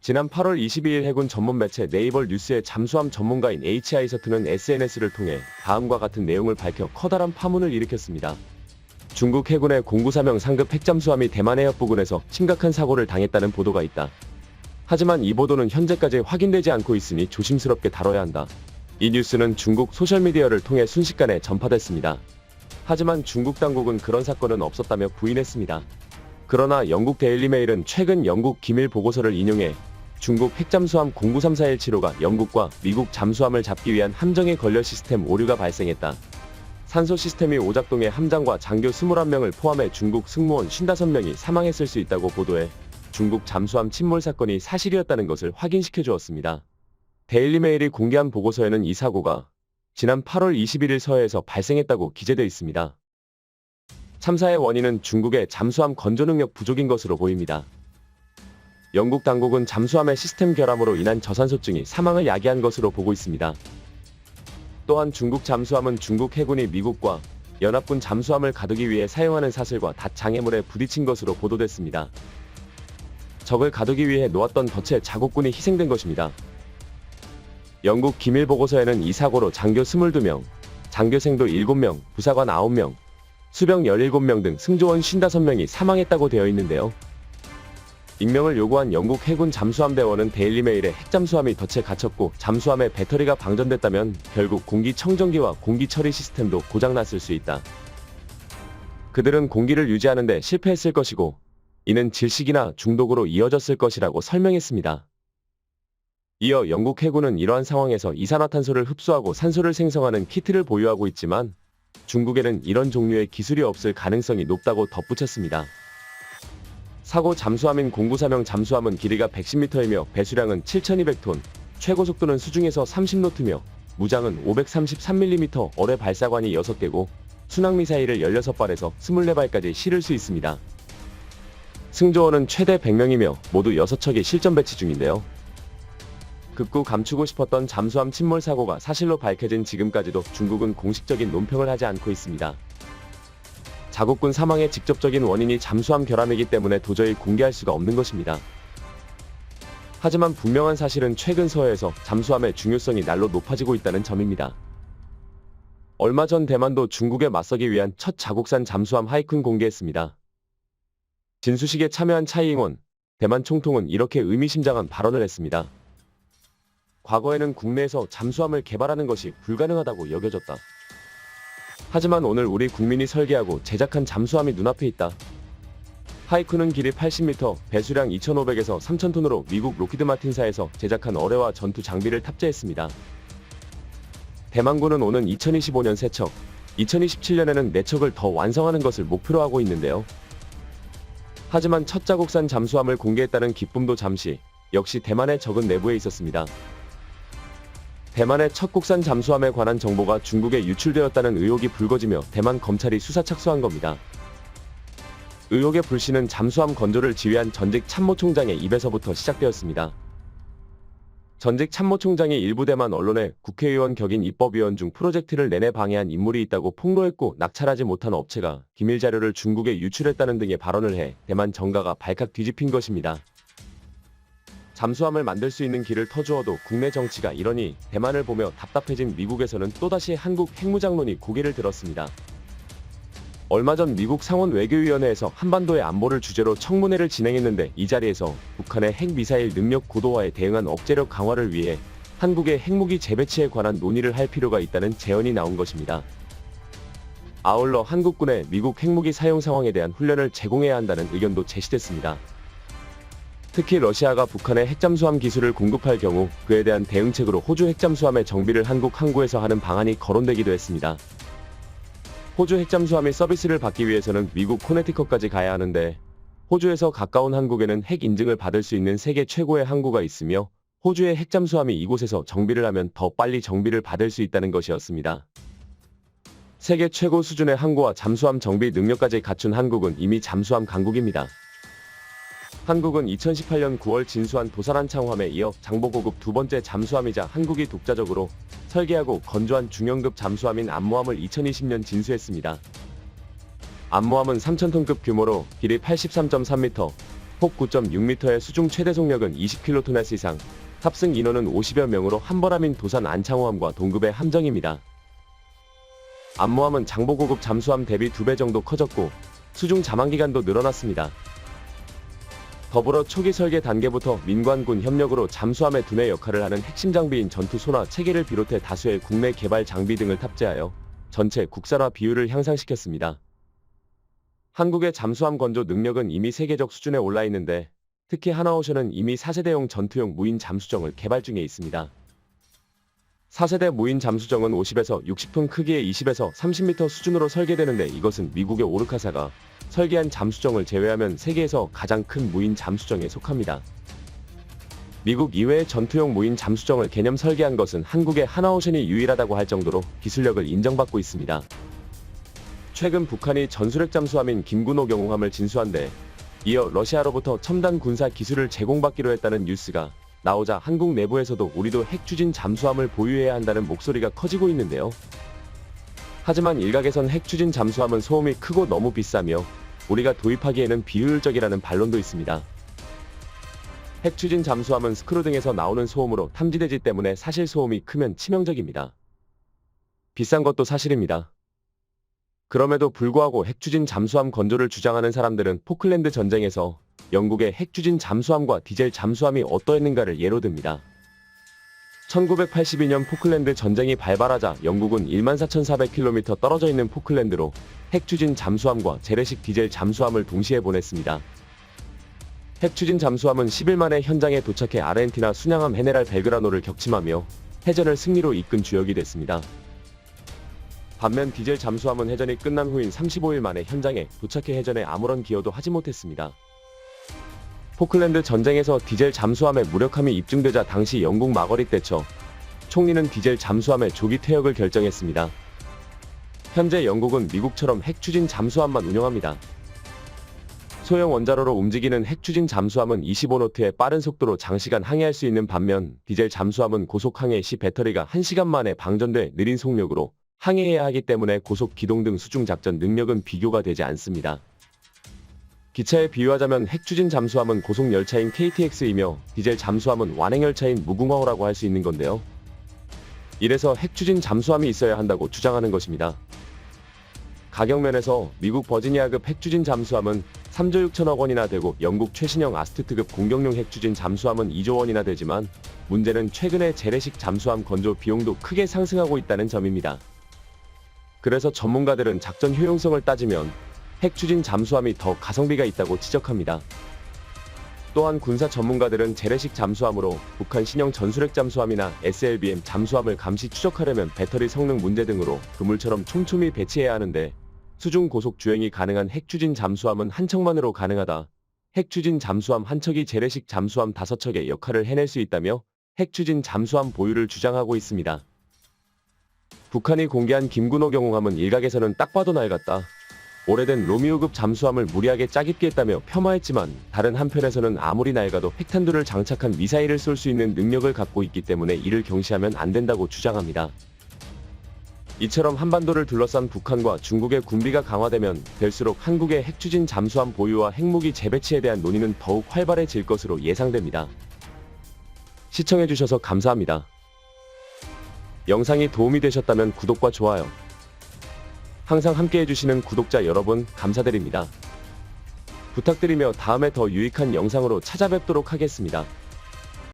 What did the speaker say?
지난 8월 22일 해군 전문 매체 네이버 뉴스의 잠수함 전문가인 HI서트는 SNS를 통해 다음과 같은 내용을 밝혀 커다란 파문을 일으켰습니다. 중국 해군의 공구사명 상급 핵잠수함이 대만 해협 부근에서 심각한 사고를 당했다는 보도가 있다. 하지만 이 보도는 현재까지 확인되지 않고 있으니 조심스럽게 다뤄야 한다. 이 뉴스는 중국 소셜미디어를 통해 순식간에 전파됐습니다. 하지만 중국 당국은 그런 사건은 없었다며 부인했습니다. 그러나 영국 데일리메일은 최근 영국 기밀 보고서를 인용해 중국 핵잠수함 093417호가 영국과 미국 잠수함을 잡기 위한 함정에 걸려 시스템 오류가 발생했다. 산소 시스템이 오작동해 함장과 장교 21명을 포함해 중국 승무원 55명이 사망했을 수 있다고 보도해 중국 잠수함 침몰 사건이 사실이었다는 것을 확인시켜 주었습니다. 데일리메일이 공개한 보고서에는 이 사고가 지난 8월 21일 서해에서 발생했다고 기재되어 있습니다. 참사의 원인은 중국의 잠수함 건조 능력 부족인 것으로 보입니다. 영국 당국은 잠수함의 시스템 결함으로 인한 저산소증이 사망을 야기한 것으로 보고 있습니다. 또한 중국 잠수함은 중국 해군이 미국과 연합군 잠수함을 가두기 위해 사용하는 사슬과 닷 장애물에 부딪힌 것으로 보도됐습니다. 적을 가두기 위해 놓았던 덫에 자국군이 희생된 것입니다. 영국 기밀 보고서에는 이 사고로 장교 22명, 장교생도 7명, 부사관 9명, 수병 17명 등 승조원 55명이 사망했다고 되어 있는데요. 익명을 요구한 영국 해군 잠수함 대원은 데일리메일에 핵잠수함이 덫에 갇혔고 잠수함의 배터리가 방전됐다면 결국 공기청정기와 공기처리 시스템도 고장났을 수 있다. 그들은 공기를 유지하는 데 실패했을 것이고 이는 질식이나 중독으로 이어졌을 것이라고 설명했습니다. 이어 영국 해군은 이러한 상황에서 이산화탄소를 흡수하고 산소를 생성하는 키트를 보유하고 있지만 중국에는 이런 종류의 기술이 없을 가능성이 높다고 덧붙였습니다. 사고 잠수함인 공구사명 잠수함은 길이가 110m이며 배수량은 7,200톤, 최고속도는 수중에서 30노트며 무장은 533mm 어뢰 발사관이 6개고 순항미사일을 16발에서 24발까지 실을 수 있습니다. 승조원은 최대 100명이며 모두 6척이 실전 배치 중인데요. 극구 감추고 싶었던 잠수함 침몰 사고가 사실로 밝혀진 지금까지도 중국은 공식적인 논평을 하지 않고 있습니다. 자국군 사망의 직접적인 원인이 잠수함 결함이기 때문에 도저히 공개할 수가 없는 것입니다. 하지만 분명한 사실은 최근 서해에서 잠수함의 중요성이 날로 높아지고 있다는 점입니다. 얼마 전 대만도 중국에 맞서기 위한 첫 자국산 잠수함 하이쿤 공개했습니다. 진수식에 참여한 차이잉원 대만 총통은 이렇게 의미심장한 발언을 했습니다. 과거에는 국내에서 잠수함을 개발하는 것이 불가능하다고 여겨졌다. 하지만 오늘 우리 국민이 설계하고 제작한 잠수함이 눈앞에 있다. 하이쿤은 길이 80m, 배수량 2,500에서 3,000톤으로 미국 로키드 마틴사에서 제작한 어뢰와 전투 장비를 탑재했습니다. 대만군은 오는 2025년 3척, 2027년에는 4척을 더 완성하는 것을 목표로 하고 있는데요. 하지만 첫 자국산 잠수함을 공개했다는 기쁨도 잠시 역시 대만의 적은 내부에 있었습니다. 대만의 첫 국산 잠수함에 관한 정보가 중국에 유출되었다는 의혹이 불거지며 대만 검찰이 수사 착수한 겁니다. 의혹의 불씨는 잠수함 건조를 지휘한 전직 참모총장의 입에서부터 시작되었습니다. 전직 참모총장이 일부 대만 언론에 국회의원 격인 입법위원 중 프로젝트를 내내 방해한 인물이 있다고 폭로했고 낙찰하지 못한 업체가 기밀 자료를 중국에 유출했다는 등의 발언을 해 대만 정가가 발칵 뒤집힌 것입니다. 잠수함을 만들 수 있는 길을 터주어도 국내 정치가 이러니 대만을 보며 답답해진 미국에서는 또다시 한국 핵무장론이 고개를 들었습니다. 얼마 전 미국 상원 외교위원회에서 한반도의 안보를 주제로 청문회를 진행했는데 이 자리에서 북한의 핵미사일 능력 고도화에 대응한 억제력 강화를 위해 한국의 핵무기 재배치에 관한 논의를 할 필요가 있다는 제언이 나온 것입니다. 아울러 한국군의 미국 핵무기 사용 상황에 대한 훈련을 제공해야 한다는 의견도 제시됐습니다. 특히 러시아가 북한의 핵잠수함 기술을 공급할 경우 그에 대한 대응책으로 호주 핵잠수함의 정비를 한국 항구에서 하는 방안이 거론되기도 했습니다. 호주 핵잠수함이 서비스를 받기 위해서는 미국 코네티컷까지 가야 하는데 호주에서 가까운 한국에는 핵 인증을 받을 수 있는 세계 최고의 항구가 있으며 호주의 핵잠수함이 이곳에서 정비를 하면 더 빨리 정비를 받을 수 있다는 것이었습니다. 세계 최고 수준의 항구와 잠수함 정비 능력까지 갖춘 한국은 이미 잠수함 강국입니다. 한국은 2018년 9월 진수한 도산한창함에 이어 장보고급 두 번째 잠수함이자 한국이 독자적으로 설계하고 건조한 중형급 잠수함인 암모함을 2020년 진수했습니다. 암모함은 3,000톤급 규모로 길이 83.3m, 폭 9.6m의 수중 최대 속력은 20kTs 이상, 탑승 인원은 50여 명으로 한벌함인 도산 안창호함과 동급의 함정입니다. 암모함은 장보고급 잠수함 대비 2배 정도 커졌고 수중 잠항기간도 늘어났습니다. 더불어 초기 설계 단계부터 민관군 협력으로 잠수함의 두뇌 역할을 하는 핵심 장비인 전투 소나 체계를 비롯해 다수의 국내 개발 장비 등을 탑재하여 전체 국산화 비율을 향상시켰습니다. 한국의 잠수함 건조 능력은 이미 세계적 수준에 올라 있는데 특히 하나오션은 이미 4세대용 전투용 무인 잠수정을 개발 중에 있습니다. 4세대 무인 잠수정은 50에서 60톤 크기의 20에서 30m 수준으로 설계되는데 이것은 미국의 오르카사가 설계한 잠수정을 제외하면 세계에서 가장 큰 무인 잠수정에 속합니다. 미국 이외의 전투용 무인 잠수정을 개념 설계한 것은 한국의 하나오션이 유일하다고 할 정도로 기술력을 인정받고 있습니다. 최근 북한이 전술핵 잠수함인 김군호 경호함을 진수한 데 이어 러시아로부터 첨단 군사 기술을 제공받기로 했다는 뉴스가 나오자 한국 내부에서도 우리도 핵추진 잠수함을 보유해야 한다는 목소리가 커지고 있는데요. 하지만 일각에선 핵추진 잠수함은 소음이 크고 너무 비싸며 우리가 도입하기에는 비효율적이라는 반론도 있습니다. 핵추진 잠수함은 스크루 등에서 나오는 소음으로 탐지되지 때문에 사실 소음이 크면 치명적입니다. 비싼 것도 사실입니다. 그럼에도 불구하고 핵추진 잠수함 건조를 주장하는 사람들은 포클랜드 전쟁에서 영국의 핵추진 잠수함과 디젤 잠수함이 어떠했는가를 예로 듭니다. 1982년 포클랜드 전쟁이 발발하자 영국은 14,400km 떨어져 있는 포클랜드로 핵추진 잠수함과 재래식 디젤 잠수함을 동시에 보냈습니다. 핵추진 잠수함은 10일 만에 현장에 도착해 아르헨티나 순양함 헤네랄 벨그라노를 격침하며 해전을 승리로 이끈 주역이 됐습니다. 반면 디젤 잠수함은 해전이 끝난 후인 35일 만에 현장에 도착해 해전에 아무런 기여도 하지 못했습니다. 포클랜드 전쟁에서 디젤 잠수함의 무력함이 입증되자 당시 영국 마거릿 대처 총리는 디젤 잠수함의 조기 퇴역을 결정했습니다. 현재 영국은 미국처럼 핵추진 잠수함만 운영합니다. 소형 원자로로 움직이는 핵추진 잠수함은 25노트의 빠른 속도로 장시간 항해할 수 있는 반면 디젤 잠수함은 고속 항해 시 배터리가 1시간 만에 방전돼 느린 속력으로 항해해야 하기 때문에 고속 기동 등 수중 작전 능력은 비교가 되지 않습니다. 기차에 비유하자면 핵추진 잠수함은 고속 열차인 KTX이며 디젤 잠수함은 완행 열차인 무궁화호라고 할 수 있는 건데요. 이래서 핵추진 잠수함이 있어야 한다고 주장하는 것입니다. 가격면에서 미국 버지니아급 핵추진 잠수함은 3조 6천억 원이나 되고 영국 최신형 아스투트급 공격용 핵추진 잠수함은 2조 원이나 되지만 문제는 최근에 재래식 잠수함 건조 비용도 크게 상승하고 있다는 점입니다. 그래서 전문가들은 작전 효용성을 따지면 핵추진 잠수함이 더 가성비가 있다고 지적합니다. 또한 군사 전문가들은 재래식 잠수함으로 북한 신형 전술핵 잠수함이나 SLBM 잠수함을 감시 추적하려면 배터리 성능 문제 등으로 그물처럼 촘촘히 배치해야 하는데 수중 고속 주행이 가능한 핵추진 잠수함은 한 척만으로 가능하다. 핵추진 잠수함 한 척이 재래식 잠수함 5척의 역할을 해낼 수 있다며 핵추진 잠수함 보유를 주장하고 있습니다. 북한이 공개한 김군호 경호함은 일각에서는 딱 봐도 낡았다. 오래된 로미오급 잠수함을 무리하게 짜깁기 했다며 폄하했지만 다른 한편에서는 아무리 낡아도 핵탄두를 장착한 미사일을 쏠 수 있는 능력을 갖고 있기 때문에 이를 경시하면 안 된다고 주장합니다. 이처럼 한반도를 둘러싼 북한과 중국의 군비가 강화되면 될수록 한국의 핵추진 잠수함 보유와 핵무기 재배치에 대한 논의는 더욱 활발해질 것으로 예상됩니다. 시청해주셔서 감사합니다. 영상이 도움이 되셨다면 구독과 좋아요, 항상 함께해주시는 구독자 여러분 감사드립니다. 부탁드리며 다음에 더 유익한 영상으로 찾아뵙도록 하겠습니다.